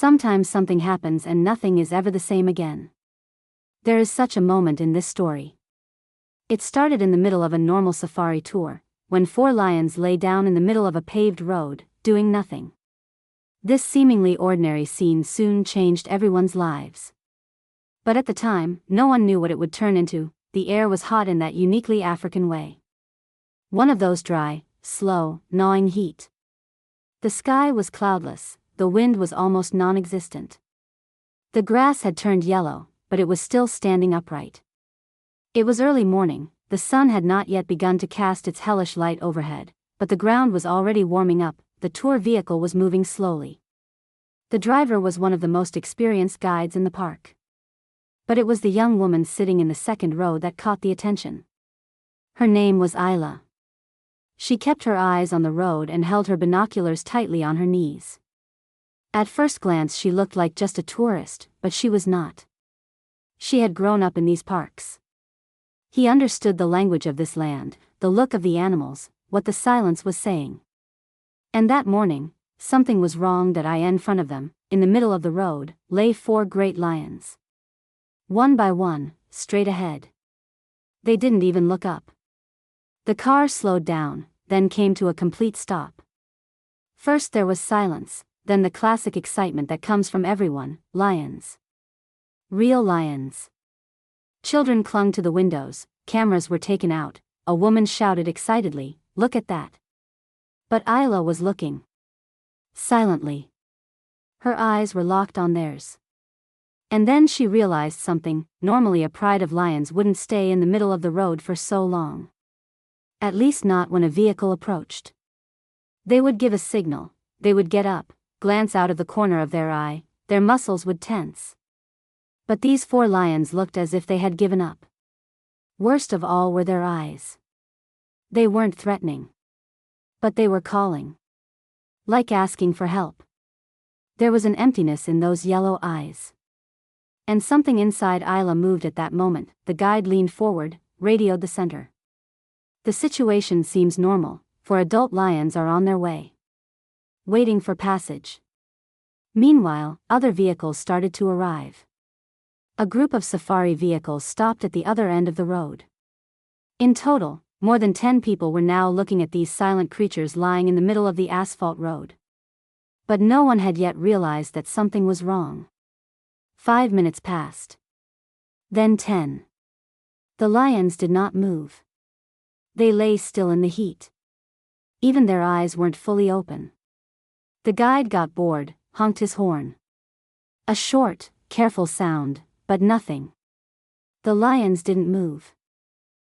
Sometimes something happens and nothing is ever the same again. There is such a moment in this story. It started in the middle of a normal safari tour, when 4 lions lay down in the middle of a paved road, doing nothing. This seemingly ordinary scene soon changed everyone's lives. But at the time, no one knew what it would turn into. The air was hot in that uniquely African way. One of those dry, slow, gnawing heat. The sky was cloudless, the wind was almost non-existent. The grass had turned yellow, but it was still standing upright. It was early morning, the sun had not yet begun to cast its hellish light overhead, but the ground was already warming up. The tour vehicle was moving slowly. The driver was one of the most experienced guides in the park. But it was the young woman sitting in the second row that caught the attention. Her name was Ayla. She kept her eyes on the road and held her binoculars tightly on her knees. At first glance she looked like just a tourist, but she was not. She had grown up in these parks. He understood the language of this land, the look of the animals, what the silence was saying. And that morning, something was wrong. In front of them, in the middle of the road, lay 4 great lions. One by one, straight ahead. They didn't even look up. The car slowed down, then came to a complete stop. First there was silence, then the classic excitement that comes from everyone: lions. Real lions. Children clung to the windows, cameras were taken out, a woman shouted excitedly, "Look at that." But Ayla was looking. Silently. Her eyes were locked on theirs. And then she realized something. Normally a pride of lions wouldn't stay in the middle of the road for so long. At least not when a vehicle approached. They would give a signal, they would get up, glance out of the corner of their eye, their muscles would tense. But these 4 lions looked as if they had given up. Worst of all were their eyes. They weren't threatening. But they were calling. Like asking for help. There was an emptiness in those yellow eyes. And something inside Ayla moved at that moment. The guide leaned forward, radioed the center. The situation seems normal, for adult lions are on their way. Waiting for passage. Meanwhile, other vehicles started to arrive. A group of safari vehicles stopped at the other end of the road. In total, more than 10 people were now looking at these silent creatures lying in the middle of the asphalt road. But no one had yet realized that something was wrong. 5 minutes passed. Then 10. The lions did not move. They lay still in the heat. Even their eyes weren't fully open. The guide got bored, honked his horn. A short, careful sound, but nothing. The lions didn't move.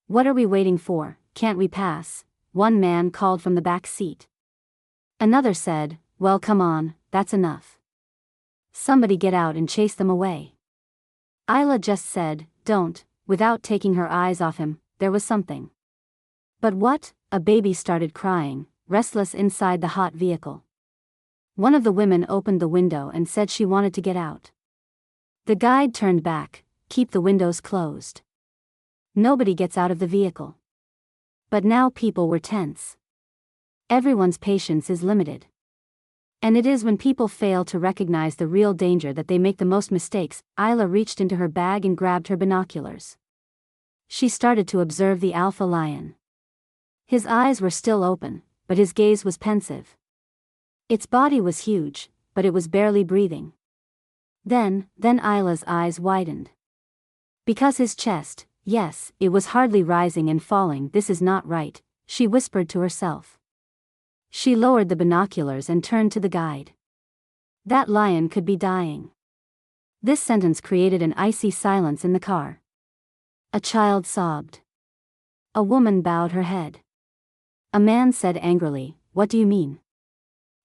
"What are we waiting for? Can't we pass?" one man called from the back seat. Another said, "Well, come on, that's enough. Somebody get out and chase them away." Ayla just said, "Don't," without taking her eyes off him. There was something. But what? A baby started crying, restless inside the hot vehicle. One of the women opened the window and said she wanted to get out. The guide turned back, "Keep the windows closed. Nobody gets out of the vehicle." But now people were tense. Everyone's patience is limited. And it is when people fail to recognize the real danger that they make the most mistakes. Ayla reached into her bag and grabbed her binoculars. She started to observe the alpha lion. His eyes were still open, but his gaze was pensive. Its body was huge, but it was barely breathing. Then Ayla's eyes widened. Because his chest, yes, it was hardly rising and falling. "This is not right," she whispered to herself. She lowered the binoculars and turned to the guide. That lion could be dying. This sentence created an icy silence in the car. A child sobbed. A woman bowed her head. A man said angrily, "What do you mean?"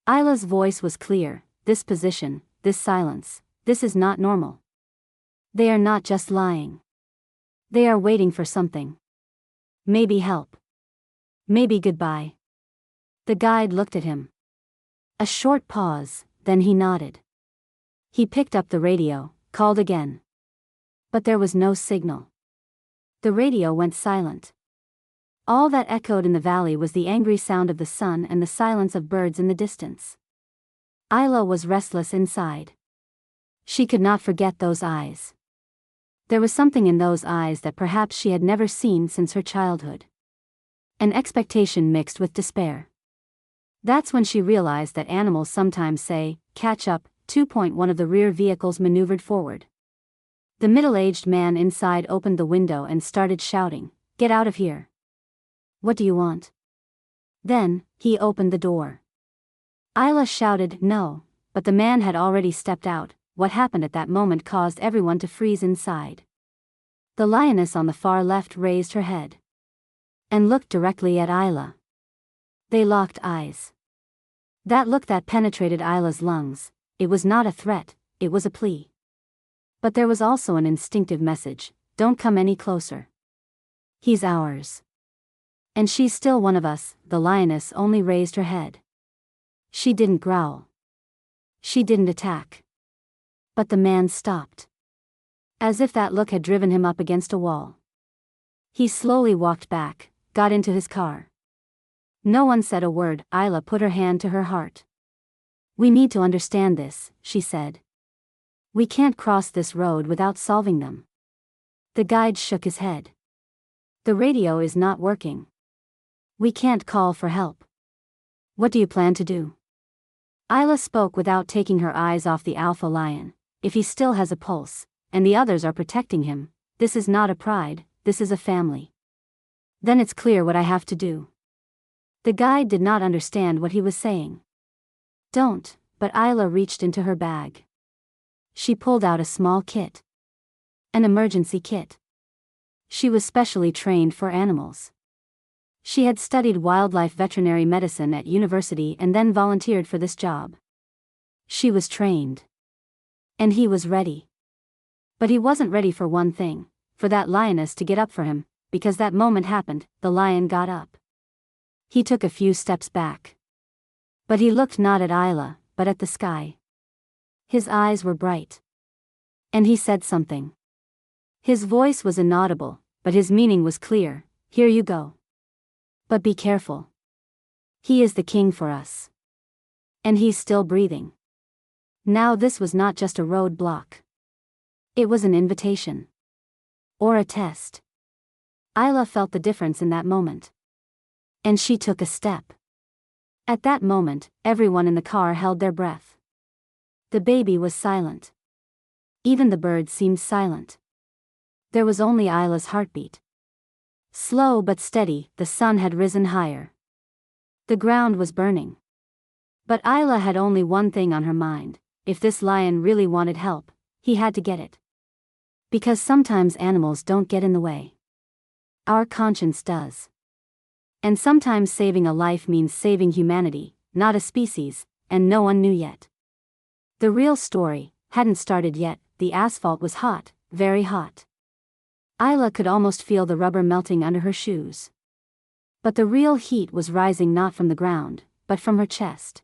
Ayla's voice was clear, "This position, this silence, this is not normal. They are not just lying. They are waiting for something. Maybe help. Maybe goodbye." The guide looked at him. A short pause, then he nodded. He picked up the radio, called again. But there was no signal. The radio went silent. All that echoed in the valley was the angry sound of the sun and the silence of birds in the distance. Ayla was restless inside. She could not forget those eyes. There was something in those eyes that perhaps she had never seen since her childhood. An expectation mixed with despair. That's when she realized that animals sometimes say, "Catch up." 2.1 of the rear vehicles maneuvered forward. The middle-aged man inside opened the window and started shouting, "Get out of here. What do you want?" Then, he opened the door. Ayla shouted, "No," but the man had already stepped out. What happened at that moment caused everyone to freeze inside. The lioness on the far left raised her head and looked directly at Ayla. They locked eyes. That look that penetrated Ayla's lungs. It was not a threat, it was a plea. But there was also an instinctive message: don't come any closer. He's ours. And she's still one of us. The lioness only raised her head. She didn't growl. She didn't attack. But the man stopped. As if that look had driven him up against a wall. He slowly walked back, got into his car. No one said a word. Ayla put her hand to her heart. "We need to understand this," she said. "We can't cross this road without solving them." The guide shook his head. "The radio is not working. We can't call for help. What do you plan to do?" Ayla spoke without taking her eyes off the alpha lion. "If he still has a pulse, and the others are protecting him, this is not a pride, this is a family. Then it's clear what I have to do." The guide did not understand what he was saying. "Don't," but Ayla reached into her bag. She pulled out a small kit. An emergency kit. She was specially trained for animals. She had studied wildlife veterinary medicine at university and then volunteered for this job. She was trained. And he was ready. But he wasn't ready for one thing, for that lioness to get up for him, because that moment happened. The lion got up. He took a few steps back. But he looked not at Ayla, but at the sky. His eyes were bright. And he said something. His voice was inaudible, but his meaning was clear: "Here you go. But be careful. He is the king for us. And he's still breathing." Now this was not just a roadblock. It was an invitation. Or a test. Ayla felt the difference in that moment. And she took a step. At that moment, everyone in the car held their breath. The baby was silent. Even the bird seemed silent. There was only Ayla's heartbeat. Slow but steady, the sun had risen higher. The ground was burning. But Ayla had only one thing on her mind: if this lion really wanted help, he had to get it. Because sometimes animals don't get in the way. Our conscience does. And sometimes saving a life means saving humanity, not a species, and no one knew yet. The real story hadn't started yet. The asphalt was hot, very hot. Ayla could almost feel the rubber melting under her shoes. But the real heat was rising not from the ground, but from her chest.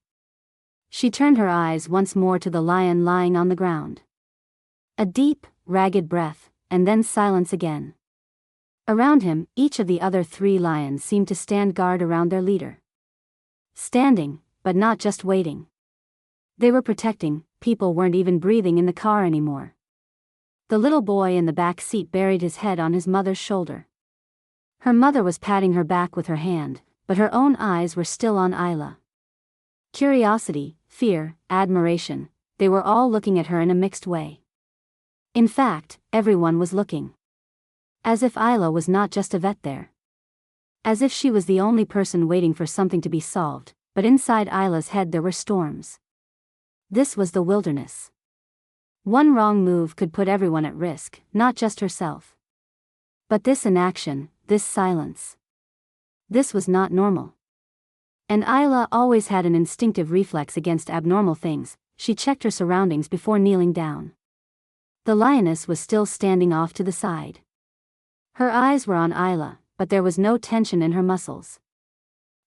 She turned her eyes once more to the lion lying on the ground. A deep, ragged breath, and then silence again. Around him, each of the other 3 lions seemed to stand guard around their leader. Standing, but not just waiting. They were protecting. People weren't even breathing in the car anymore. The little boy in the back seat buried his head on his mother's shoulder. Her mother was patting her back with her hand, but her own eyes were still on Ayla. Curiosity, fear, admiration, they were all looking at her in a mixed way. In fact, everyone was looking. As if Ayla was not just a vet there. As if she was the only person waiting for something to be solved, but inside Ayla's head there were storms. This was the wilderness. One wrong move could put everyone at risk, not just herself. But this inaction, this silence. This was not normal. And Ayla always had an instinctive reflex against abnormal things. She checked her surroundings before kneeling down. The lioness was still standing off to the side. Her eyes were on Ayla, but there was no tension in her muscles.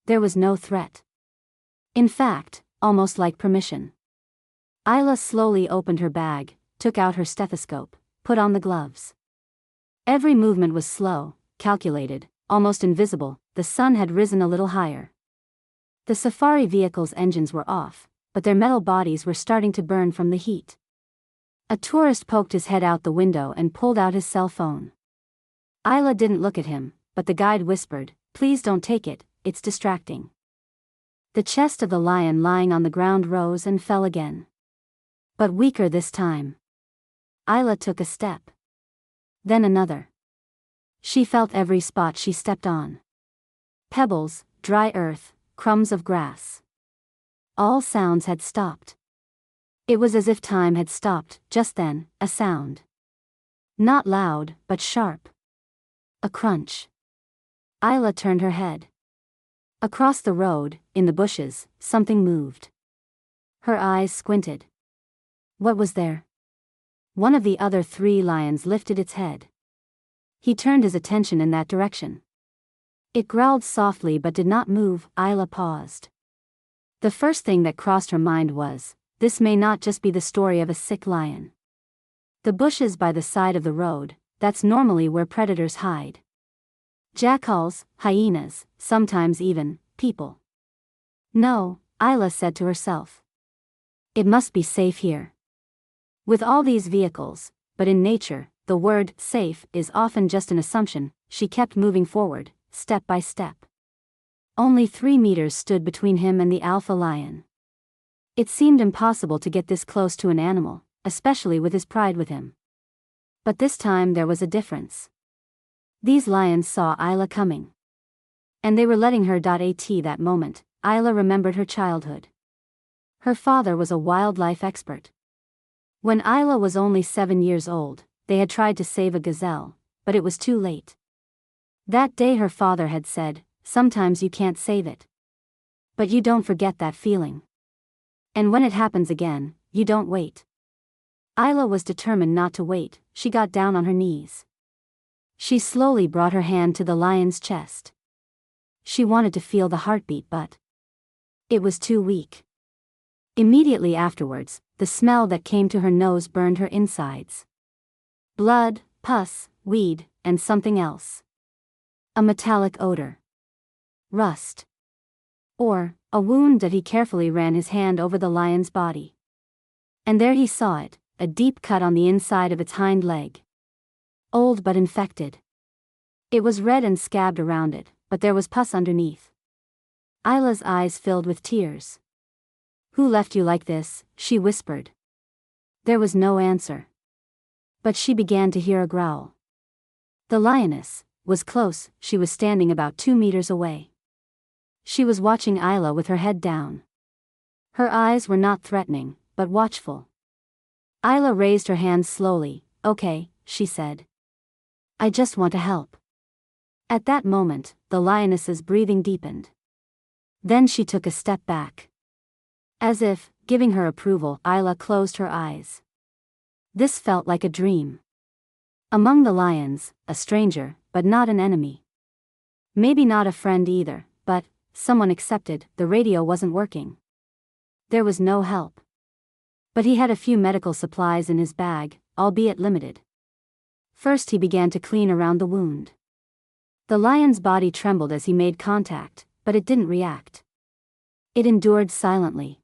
There was no threat. In fact, almost like permission. Ayla slowly opened her bag, took out her stethoscope, put on the gloves. Every movement was slow, calculated, almost invisible. The sun had risen a little higher. The safari vehicle's engines were off, but their metal bodies were starting to burn from the heat. A tourist poked his head out the window and pulled out his cell phone. Ayla didn't look at him, but the guide whispered, "Please don't take it, it's distracting." The chest of the lion lying on the ground rose and fell again. But weaker this time. Ayla took a step. Then another. She felt every spot she stepped on. Pebbles, dry earth, crumbs of grass. All sounds had stopped. It was as if time had stopped. Just then, a sound. Not loud, but sharp. A crunch. Ayla turned her head. Across the road, in the bushes, something moved. Her eyes squinted. What was there? One of the other 3 lions lifted its head. He turned his attention in that direction. It growled softly but did not move. Ayla paused. The first thing that crossed her mind was, this may not just be the story of a sick lion. The bushes by the side of the road, that's normally where predators hide. Jackals, hyenas, sometimes even people. No, Ayla said to herself. It must be safe here. With all these vehicles, but in nature, the word safe is often just an assumption. She kept moving forward, step by step. Only 3 meters stood between him and the alpha lion. It seemed impossible to get this close to an animal, especially with his pride with him. But this time there was a difference. These lions saw Ayla coming. And they were letting her. At that moment, Ayla remembered her childhood. Her father was a wildlife expert. When Ayla was only 7 years old, they had tried to save a gazelle, but it was too late. That day her father had said, "Sometimes you can't save it. But you don't forget that feeling. And when it happens again, you don't wait." Ayla was determined not to wait. She got down on her knees. She slowly brought her hand to the lion's chest. She wanted to feel the heartbeat, but it was too weak. Immediately afterwards, the smell that came to her nose burned her insides. Blood, pus, weed, and something else. A metallic odor. Rust. Or, a wound that he carefully ran his hand over the lion's body. And there he saw it, a deep cut on the inside of its hind leg. Old but infected. It was red and scabbed around it, but there was pus underneath. Ayla's eyes filled with tears. "Who left you like this?" she whispered. There was no answer. But she began to hear a growl. The lioness was close. She was standing about 2 meters away. She was watching Ayla with her head down. Her eyes were not threatening, but watchful. Ayla raised her hands slowly. "Okay," she said. "I just want to help." At that moment, the lioness's breathing deepened. Then she took a step back. As if, giving her approval, Ayla closed her eyes. This felt like a dream. Among the lions, a stranger, but not an enemy. Maybe not a friend either, but someone accepted. The radio wasn't working. There was no help. But he had a few medical supplies in his bag, albeit limited. First he began to clean around the wound. The lion's body trembled as he made contact, but it didn't react. It endured silently.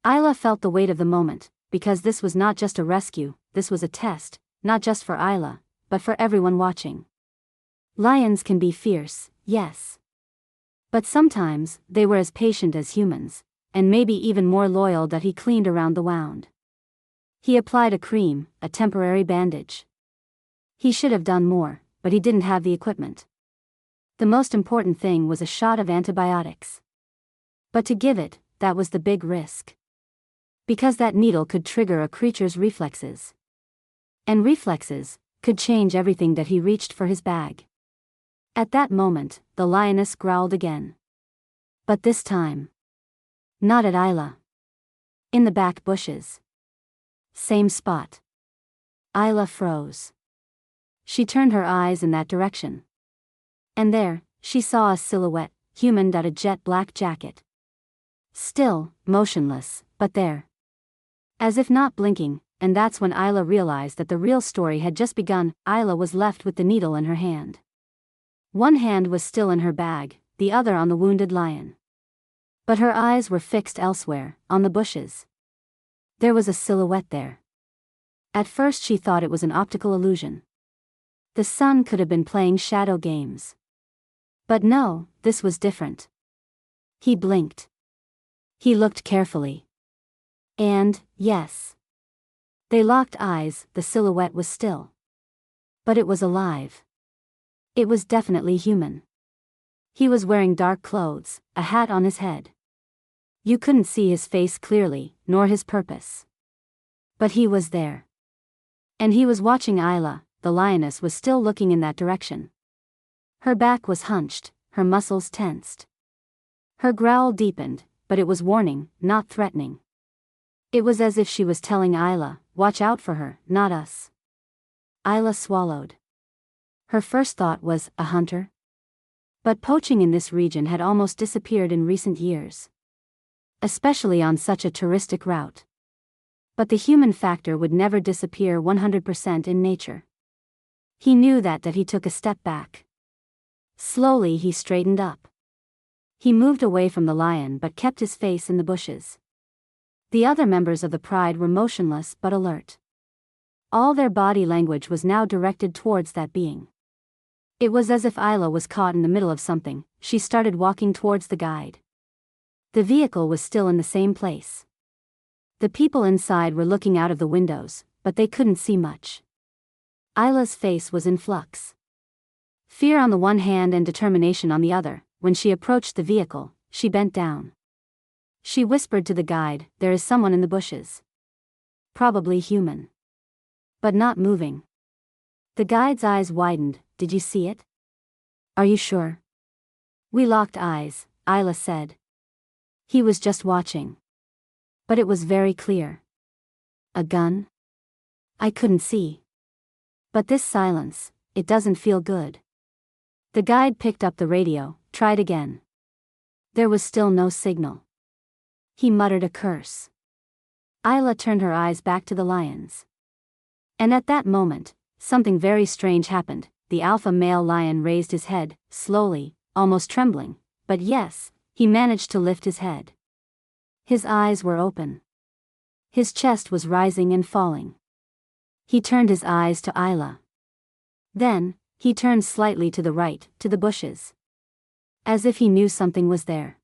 Ayla felt the weight of the moment, because this was not just a rescue, this was a test, not just for Ayla, but for everyone watching. Lions can be fierce, yes. But sometimes, they were as patient as humans, and maybe even more loyal. That he cleaned around the wound. He applied a cream, a temporary bandage. He should have done more, but he didn't have the equipment. The most important thing was a shot of antibiotics. But to give it, that was the big risk. Because that needle could trigger a creature's reflexes. And reflexes could change everything. That he reached for his bag. At that moment, the lioness growled again. But this time, not at Ayla. In the back bushes. Same spot. Ayla froze. She turned her eyes in that direction. And there, she saw a silhouette, human. A jet black jacket. Still, motionless, but there. As if not blinking, and that's when Ayla realized that the real story had just begun. Ayla was left with the needle in her hand. One hand was still in her bag, the other on the wounded lion. But her eyes were fixed elsewhere, on the bushes. There was a silhouette there. At first she thought it was an optical illusion. The sun could have been playing shadow games. But no, this was different. He blinked. He looked carefully. And, yes. They locked eyes, the silhouette was still. But it was alive. It was definitely human. He was wearing dark clothes, a hat on his head. You couldn't see his face clearly, nor his purpose. But he was there. And he was watching Ayla. The lioness was still looking in that direction. Her back was hunched, her muscles tensed. Her growl deepened, but it was warning, not threatening. It was as if she was telling Ayla, watch out for her, not us. Ayla swallowed. Her first thought was, a hunter? But poaching in this region had almost disappeared in recent years. Especially on such a touristic route. But the human factor would never disappear 100% in nature. He knew that he took a step back. Slowly he straightened up. He moved away from the lion but kept his face in the bushes. The other members of the pride were motionless but alert. All their body language was now directed towards that being. It was as if Ayla was caught in the middle of something. She started walking towards the guide. The vehicle was still in the same place. The people inside were looking out of the windows, but they couldn't see much. Ayla's face was in flux. Fear on the one hand and determination on the other. When she approached the vehicle, she bent down. She whispered to the guide, there is someone in the bushes. Probably human. But not moving. The guide's eyes widened, did you see it? Are you sure? We locked eyes, Ayla said. He was just watching. But it was very clear. A gun? I couldn't see. But this silence, it doesn't feel good. The guide picked up the radio, tried again. There was still no signal. He muttered a curse. Ayla turned her eyes back to the lions. And at that moment, something very strange happened. The alpha male lion raised his head, slowly, almost trembling, but yes, he managed to lift his head. His eyes were open. His chest was rising and falling. He turned his eyes to Ayla. Then, he turned slightly to the right, to the bushes. As if he knew something was there.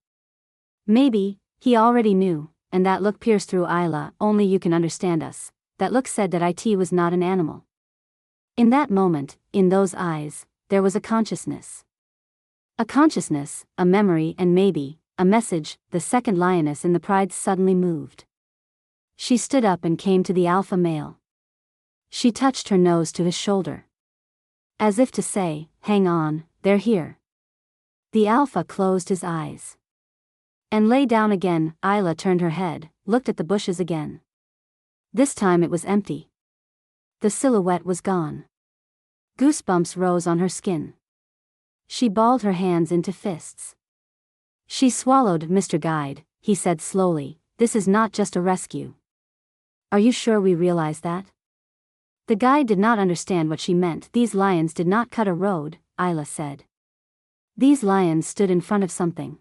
Maybe, he already knew, and that look pierced through Ayla. Only you can understand us. That look said that it was not an animal. In that moment, in those eyes, there was a consciousness. A consciousness, a memory and maybe, a message. The second lioness in the pride suddenly moved. She stood up and came to the alpha male. She touched her nose to his shoulder. As if to say, hang on, they're here. The alpha closed his eyes. And lay down again. Ayla turned her head, looked at the bushes again. This time it was empty. The silhouette was gone. Goosebumps rose on her skin. She balled her hands into fists. She swallowed. Mr. Guide, he said slowly, this is not just a rescue. Are you sure we realize that? The guide did not understand what she meant. These lions did not cut a road, Ayla said. These lions stood in front of something.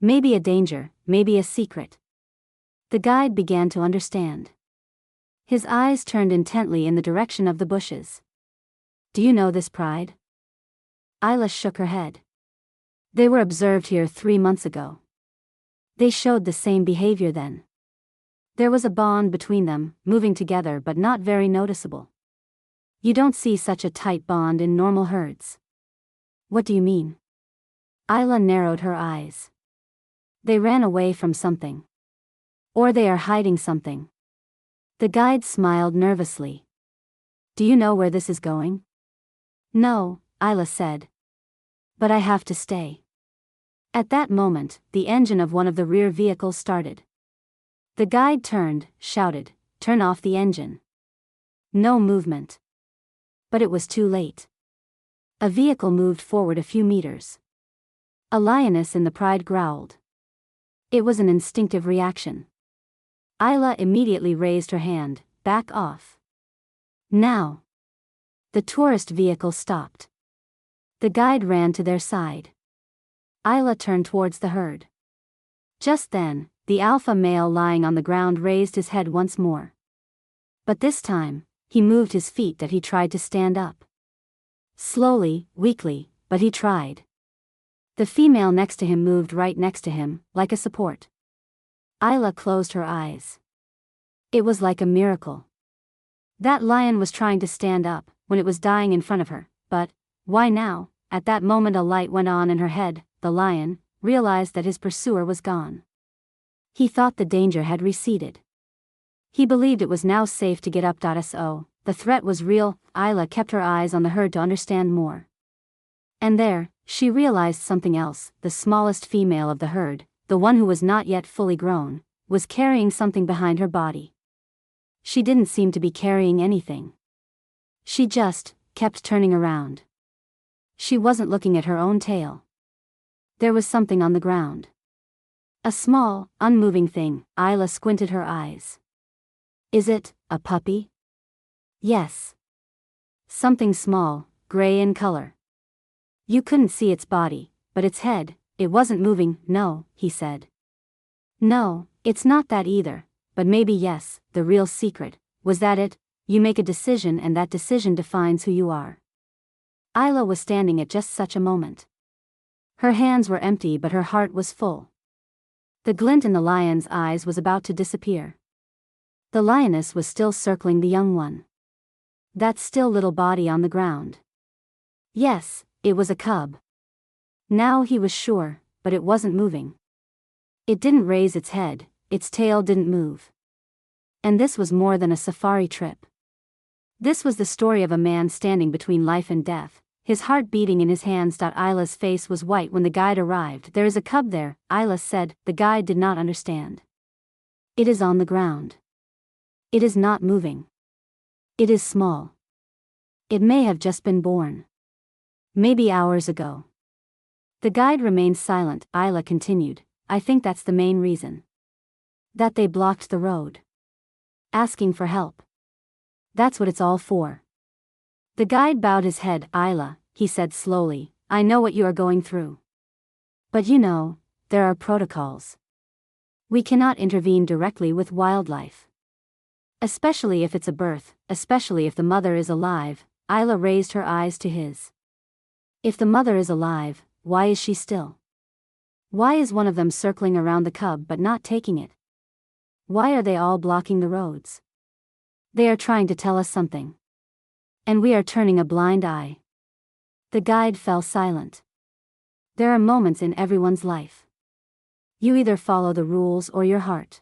Maybe a danger, maybe a secret. The guide began to understand. His eyes turned intently in the direction of the bushes. Do you know this pride? Ayla shook her head. They were observed here 3 months ago. They showed the same behavior then. There was a bond between them, moving together but not very noticeable. You don't see such a tight bond in normal herds. What do you mean? Ayla narrowed her eyes. They ran away from something. Or they are hiding something. The guide smiled nervously. Do you know where this is going? No, Ayla said. But I have to stay. At that moment, the engine of one of the rear vehicles started. The guide turned, shouted, turn off the engine. No movement. But it was too late. A vehicle moved forward a few meters. A lioness in the pride growled. It was an instinctive reaction. Ayla immediately raised her hand, back off. Now. The tourist vehicle stopped. The guide ran to their side. Ayla turned towards the herd. Just then, the alpha male lying on the ground raised his head once more. But this time, he moved his feet that he tried to stand up. Slowly, weakly, but he tried. The female next to him moved right next to him, like a support. Ayla closed her eyes. It was like a miracle. That lion was trying to stand up, when it was dying in front of her, but, why now? At that moment a light went on in her head. The lion realized that his pursuer was gone. He thought the danger had receded. He believed it was now safe to get up. So, the threat was real. Ayla kept her eyes on the herd to understand more. And there, she realized something else. The smallest female of the herd, the one who was not yet fully grown, was carrying something behind her body. She didn't seem to be carrying anything. She just kept turning around. She wasn't looking at her own tail. There was something on the ground. A small, unmoving thing. Ayla squinted her eyes. Is it a puppy? Yes. Something small, gray in color. You couldn't see its body, but its head, it wasn't moving. No, he said. No, it's not that either, but maybe yes. The real secret was that you make a decision and that decision defines who you are. Ayla was standing at just such a moment. Her hands were empty but her heart was full. The glint in the lion's eyes was about to disappear. The lioness was still circling the young one. That still little body on the ground. Yes, it was a cub. Now he was sure, but it wasn't moving. It didn't raise its head, its tail didn't move. And this was more than a safari trip. This was the story of a man standing between life and death, his heart beating in his hands. Ayla's face was white when the guide arrived. There is a cub there, Ayla said. The guide did not understand. It is on the ground. It is not moving. It is small. It may have just been born. Maybe hours ago. The guide remained silent. Ayla continued, I think that's the main reason. That they blocked the road. Asking for help. That's what it's all for. The guide bowed his head. Ayla, he said slowly, I know what you are going through. But you know, there are protocols. We cannot intervene directly with wildlife. Especially if it's a birth, especially if the mother is alive. Ayla raised her eyes to his. If the mother is alive, why is she still? Why is one of them circling around the cub but not taking it? Why are they all blocking the roads? They are trying to tell us something. And we are turning a blind eye. The guide fell silent. There are moments in everyone's life. You either follow the rules or your heart.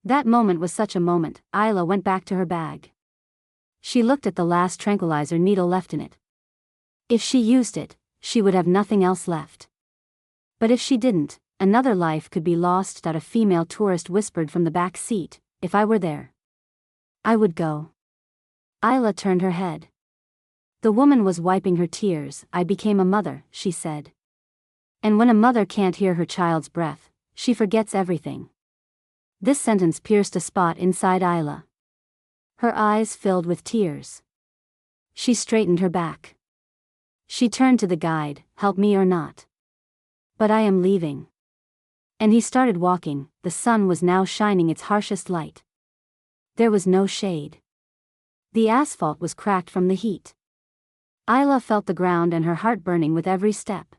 That moment was such a moment. Ayla went back to her bag. She looked at the last tranquilizer needle left in it. If she used it, she would have nothing else left. But if she didn't, another life could be lost. A female tourist whispered from the back seat, if I were there, I would go. Ayla turned her head. The woman was wiping her tears. I became a mother, she said. And when a mother can't hear her child's breath, she forgets everything. This sentence pierced a spot inside Ayla. Her eyes filled with tears. She straightened her back. She turned to the guide, help me or not. But I am leaving. And he started walking. The sun was now shining its harshest light. There was no shade. The asphalt was cracked from the heat. Ayla felt the ground and her heart burning with every step.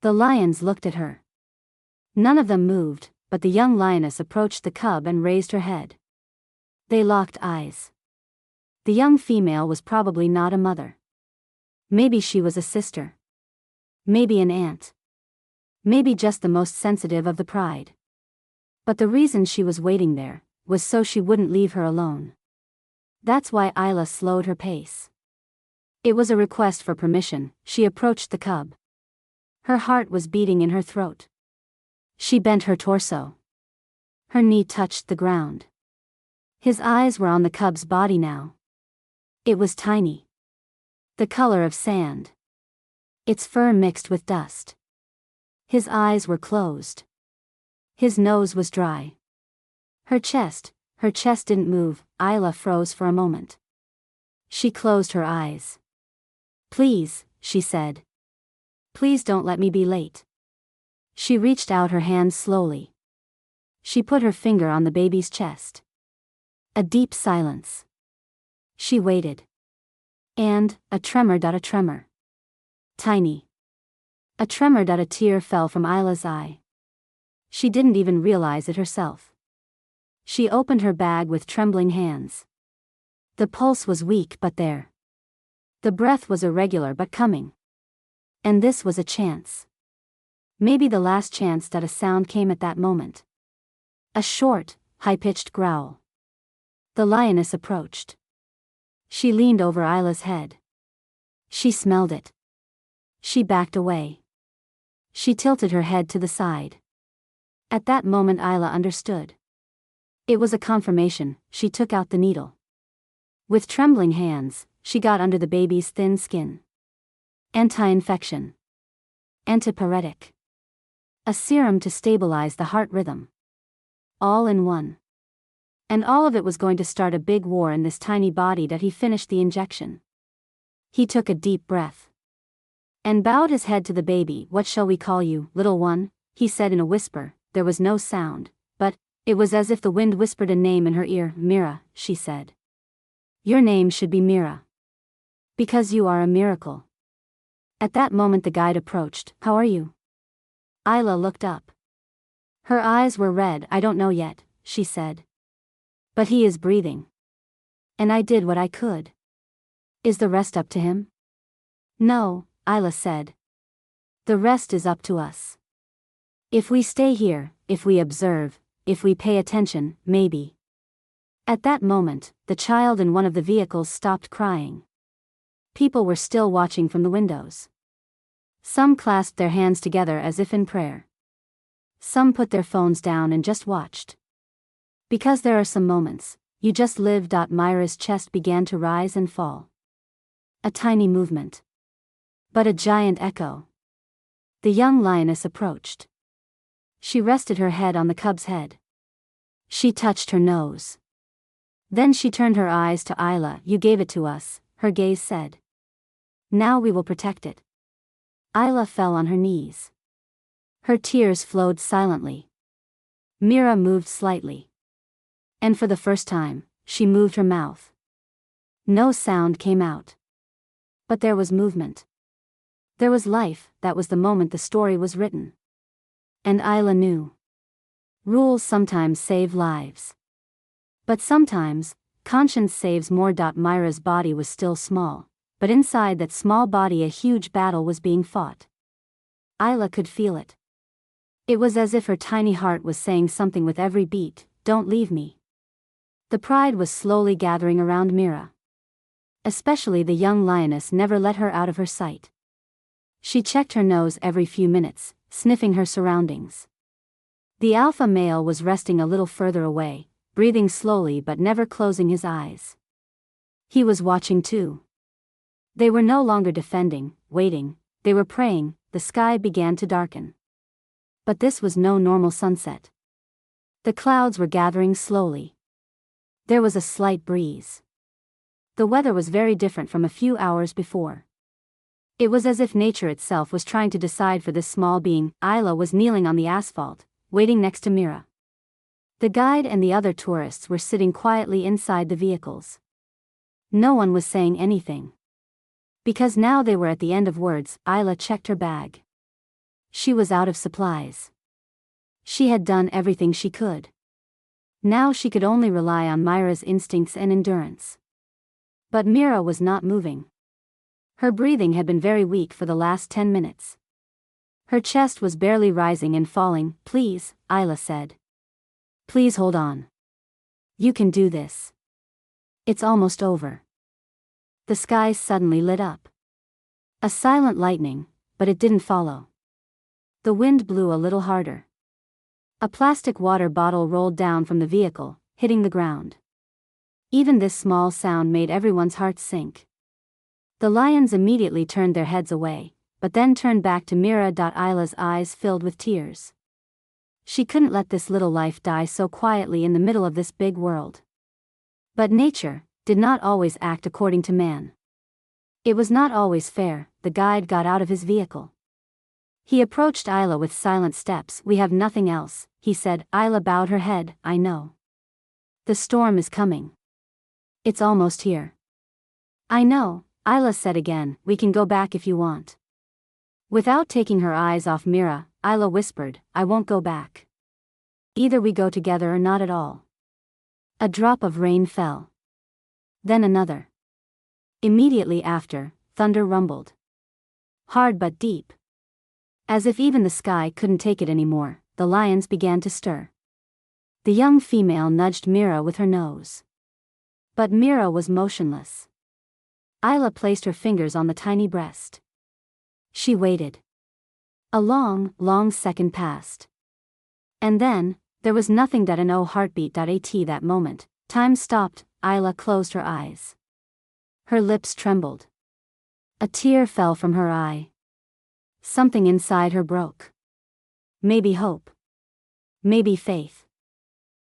The lions looked at her. None of them moved, but the young lioness approached the cub and raised her head. They locked eyes. The young female was probably not a mother. Maybe she was a sister. Maybe an aunt. Maybe just the most sensitive of the pride. But the reason she was waiting there was so she wouldn't leave her alone. That's why Ayla slowed her pace. It was a request for permission. She approached the cub. Her heart was beating in her throat. She bent her torso. Her knee touched the ground. His eyes were on the cub's body now. It was tiny. The color of sand. Its fur mixed with dust. His eyes were closed. His nose was dry. Her chest didn't move. Ayla froze for a moment. She closed her eyes. Please, she said. Please don't let me be late. She reached out her hand slowly. She put her finger on the baby's chest. A deep silence. She waited. And, a tremor. Tiny. A tremor. A tear fell from Ayla's eye. She didn't even realize it herself. She opened her bag with trembling hands. The pulse was weak but there. The breath was irregular but coming. And this was a chance. Maybe the last chance. A sound came at that moment. A short, high-pitched growl. The lioness approached. She leaned over Ayla's head. She smelled it. She backed away. She tilted her head to the side. At that moment Ayla understood. It was a confirmation. She took out the needle. With trembling hands, she got under the baby's thin skin. Anti-infection. Antipyretic. A serum to stabilize the heart rhythm. All in one. And all of it was going to start a big war in this tiny body. He finished the injection. He took a deep breath. And bowed his head to the baby. What shall we call you, little one? He said in a whisper. There was no sound, but it was as if the wind whispered a name in her ear. Mira, she said. Your name should be Mira. Because you are a miracle. At that moment the guide approached. How are you? Ayla looked up. Her eyes were red. I don't know yet, she said. But he is breathing. And I did what I could. Is the rest up to him? No, Ayla said. The rest is up to us. If we stay here, if we observe, if we pay attention, maybe. At that moment, the child in one of the vehicles stopped crying. People were still watching from the windows. Some clasped their hands together as if in prayer. Some put their phones down and just watched. Because there are some moments, you just live. Myra's chest began to rise and fall. A tiny movement. But a giant echo. The young lioness approached. She rested her head on the cub's head. She touched her nose. Then she turned her eyes to Ayla. You gave it to us, her gaze said. Now we will protect it. Ayla fell on her knees. Her tears flowed silently. Mira moved slightly. And for the first time, she moved her mouth. No sound came out. But there was movement. There was life. That was the moment the story was written. And Ayla knew. Rules sometimes save lives. But sometimes, conscience saves more. Myra's body was still small, but inside that small body a huge battle was being fought. Ayla could feel it. It was as if her tiny heart was saying something with every beat. Don't leave me. The pride was slowly gathering around Mira. Especially the young lioness never let her out of her sight. She checked her nose every few minutes, sniffing her surroundings. The alpha male was resting a little further away, breathing slowly but never closing his eyes. He was watching too. They were no longer defending, waiting, they were praying. The sky began to darken. But this was no normal sunset. The clouds were gathering slowly. There was a slight breeze. The weather was very different from a few hours before. It was as if nature itself was trying to decide for this small being. Ayla was kneeling on the asphalt, waiting next to Mira. The guide and the other tourists were sitting quietly inside the vehicles. No one was saying anything. Because now they were at the end of words. Ayla checked her bag. She was out of supplies. She had done everything she could. Now she could only rely on Mira's instincts and endurance. But Mira was not moving. Her breathing had been very weak for the last 10 minutes. Her chest was barely rising and falling. Please, Ayla said. Please hold on. You can do this. It's almost over. The sky suddenly lit up. A silent lightning, but it didn't follow. The wind blew a little harder. A plastic water bottle rolled down from the vehicle, hitting the ground. Even this small sound made everyone's hearts sink. The lions immediately turned their heads away, but then turned back to Mira. Ayla's eyes filled with tears. She couldn't let this little life die so quietly in the middle of this big world. But nature did not always act according to man. It was not always fair. The guide got out of his vehicle. He approached Ayla with silent steps. We have nothing else, he said. Ayla bowed her head. I know. The storm is coming. It's almost here. I know, Ayla said again, we can go back if you want. Without taking her eyes off Mira, Ayla whispered, I won't go back. Either we go together or not at all. A drop of rain fell. Then another. Immediately after, thunder rumbled. Hard but deep. As if even the sky couldn't take it anymore, the lions began to stir. The young female nudged Mira with her nose. But Mira was motionless. Ayla placed her fingers on the tiny breast. She waited. A long, long second passed. And then, there was nothing but an heartbeat. At that moment, time stopped. Ayla closed her eyes. Her lips trembled. A tear fell from her eye. Something inside her broke. Maybe hope. Maybe faith.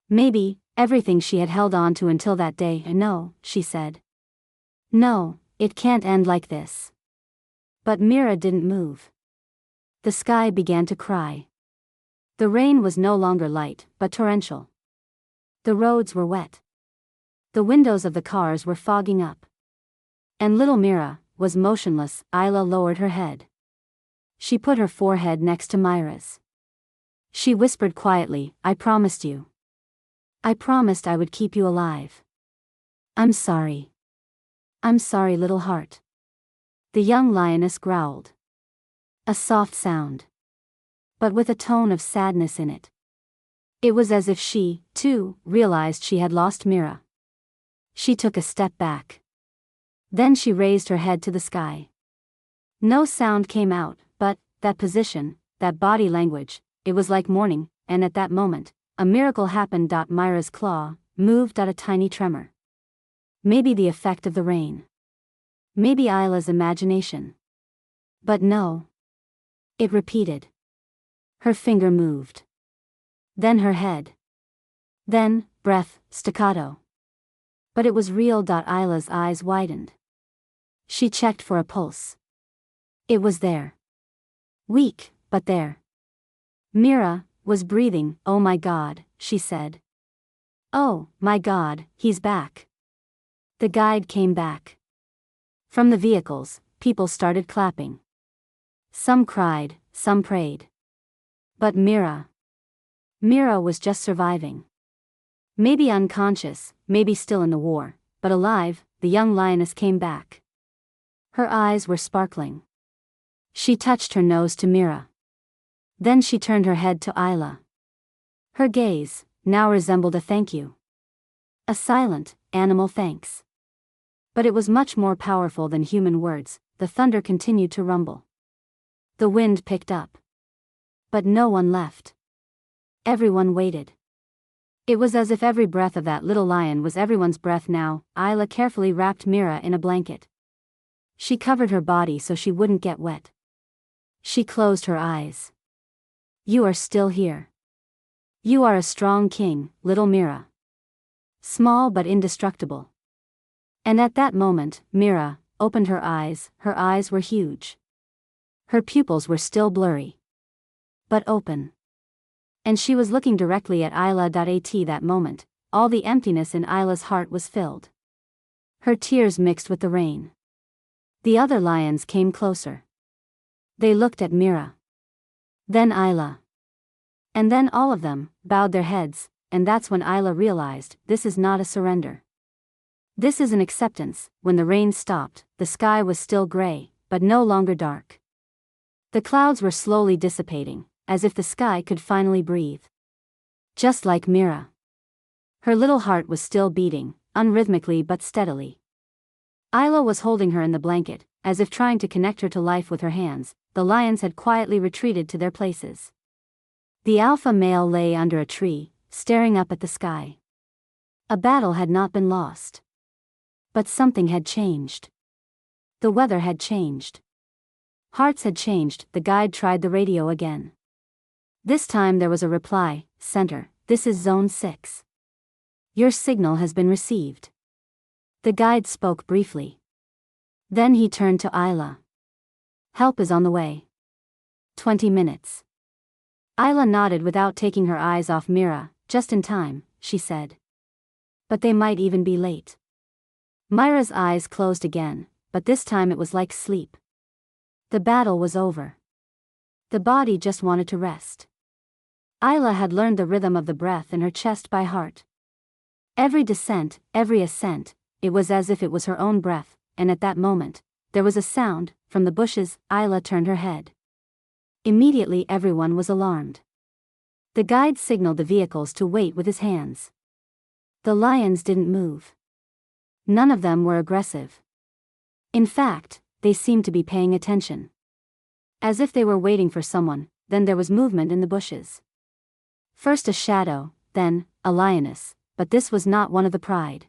Maybe everything she had held on to until that day. No, she said. No, it can't end like this. But Mira didn't move. The sky began to cry. The rain was no longer light, but torrential. The roads were wet. The windows of the cars were fogging up. And little Mira was motionless. Ayla lowered her head. She put her forehead next to Myra's. She whispered quietly, I promised you. I promised I would keep you alive. I'm sorry. I'm sorry, little heart. The young lioness growled. A soft sound. But with a tone of sadness in it. It was as if she, too, realized she had lost Mira. She took a step back. Then she raised her head to the sky. No sound came out, but, that position, that body language, it was like morning, and at that moment, a miracle happened. Myra's claw moved at a tiny tremor. Maybe the effect of the rain. Maybe Ayla's imagination. But no. It repeated. Her finger moved. Then her head. Then, breath, staccato. But it was real. Ayla's eyes widened. She checked for a pulse. It was there. Weak, but there. Mira was breathing. Oh my God, she said. Oh, my God, he's back. The guide came back. From the vehicles, people started clapping. Some cried, some prayed. But Mira was just surviving. Maybe unconscious, maybe still in the war, but alive. The young lioness came back. Her eyes were sparkling. She touched her nose to Mira. Then she turned her head to Ayla. Her gaze now resembled a thank you. A silent, animal thanks. But it was much more powerful than human words. The thunder continued to rumble. The wind picked up. But no one left. Everyone waited. It was as if every breath of that little lion was everyone's breath now. Ayla carefully wrapped Mira in a blanket. She covered her body so she wouldn't get wet. She closed her eyes. You are still here. You are a strong king, little Mira. Small but indestructible. And at that moment, Mira opened her eyes. Her eyes were huge. Her pupils were still blurry. But open. And she was looking directly at Ayla. At that moment, all the emptiness in Ayla's heart was filled. Her tears mixed with the rain. The other lions came closer. They looked at Mira. Then Ayla. And then all of them bowed their heads, and that's when Ayla realized this is not a surrender. This is an acceptance. When the rain stopped, the sky was still gray, but no longer dark. The clouds were slowly dissipating, as if the sky could finally breathe. Just like Mira. Her little heart was still beating, unrhythmically but steadily. Ayla was holding her in the blanket, as if trying to connect her to life with her hands. The lions had quietly retreated to their places. The alpha male lay under a tree, staring up at the sky. A battle had not been lost. But something had changed. The weather had changed. Hearts had changed. The guide tried the radio again. This time there was a reply. Center, this is Zone 6. Your signal has been received. The guide spoke briefly. Then he turned to Ayla. Help is on the way. 20 minutes. Ayla nodded without taking her eyes off Mira. Just in time, she said. But they might even be late. Myra's eyes closed again, but this time it was like sleep. The battle was over. The body just wanted to rest. Ayla had learned the rhythm of the breath in her chest by heart. Every descent, every ascent, it was as if it was her own breath, and at that moment, there was a sound. From the bushes. Ayla turned her head. Immediately everyone was alarmed. The guide signaled the vehicles to wait with his hands. The lions didn't move. None of them were aggressive. In fact, they seemed to be paying attention. As if they were waiting for someone. Then there was movement in the bushes. First a shadow, then a lioness, but this was not one of the pride.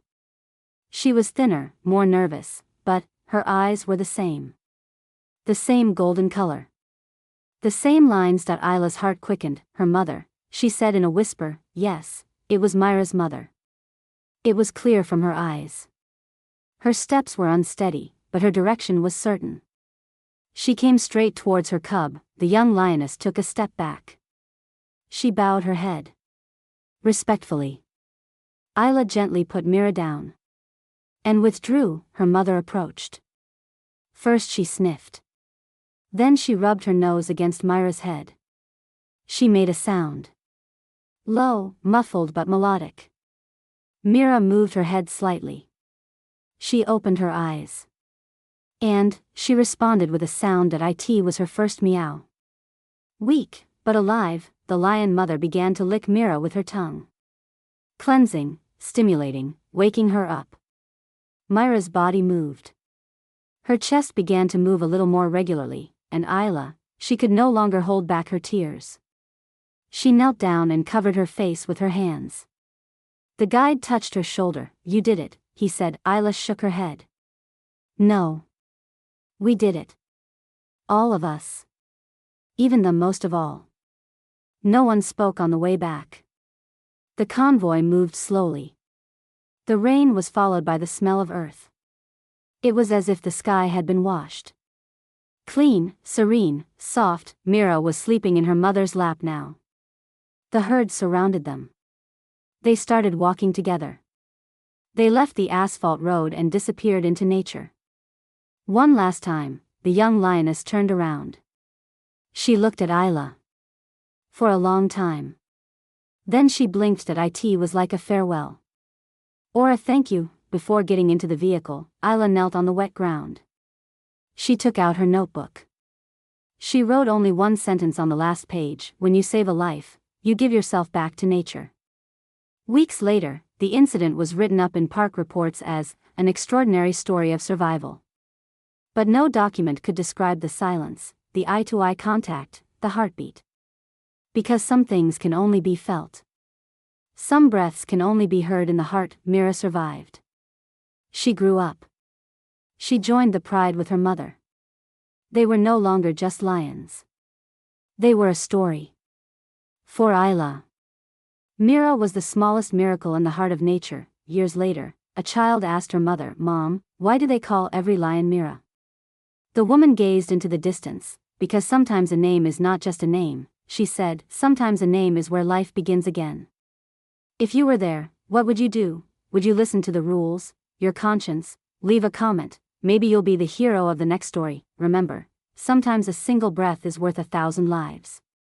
She was thinner, more nervous, but her eyes were the same. The same golden color. The same lines. Ayla's heart quickened. Her mother, she said in a whisper. Yes, it was Myra's mother. It was clear from her eyes. Her steps were unsteady, but her direction was certain. She came straight towards her cub. The young lioness took a step back. She bowed her head. Respectfully. Ayla gently put Myra down. And withdrew. Her mother approached. First she sniffed. Then she rubbed her nose against Myra's head. She made a sound. Low, muffled but melodic. Myra moved her head slightly. She opened her eyes. And she responded with a sound that it was her first meow. Weak, but alive, the lion mother began to lick Myra with her tongue. Cleansing, stimulating, waking her up. Myra's body moved. Her chest began to move a little more regularly, and Ayla, she could no longer hold back her tears. She knelt down and covered her face with her hands. The guide touched her shoulder. You did it, he said. Ayla shook her head. No. We did it. All of us. Even them most of all. No one spoke on the way back. The convoy moved slowly. The rain was followed by the smell of earth. It was as if the sky had been washed. Clean, serene, soft. Myra was sleeping in her mother's lap now. The herd surrounded them. They started walking together. They left the asphalt road and disappeared into nature. One last time, the young lioness turned around. She looked at Ayla. For a long time. Then she blinked. It was like a farewell. Or a thank you. Before getting into the vehicle, Ayla knelt on the wet ground. She took out her notebook. She wrote only one sentence on the last page. When you save a life, you give yourself back to nature. Weeks later, the incident was written up in park reports as an extraordinary story of survival. But no document could describe the silence, the eye-to-eye contact, the heartbeat. Because some things can only be felt. Some breaths can only be heard in the heart. Myra survived. She grew up. She joined the pride with her mother. They were no longer just lions. They were a story. For Ayla. Myra was the smallest miracle in the heart of nature. Years later, a child asked her mother, Mom, why do they call every lion Myra? The woman gazed into the distance. Because sometimes a name is not just a name, she said. Sometimes a name is where life begins again. If you were there, what would you do? Would you listen to the rules, your conscience? Leave a comment. Maybe you'll be the hero of the next story. Remember, sometimes a single breath is worth 1,000 lives.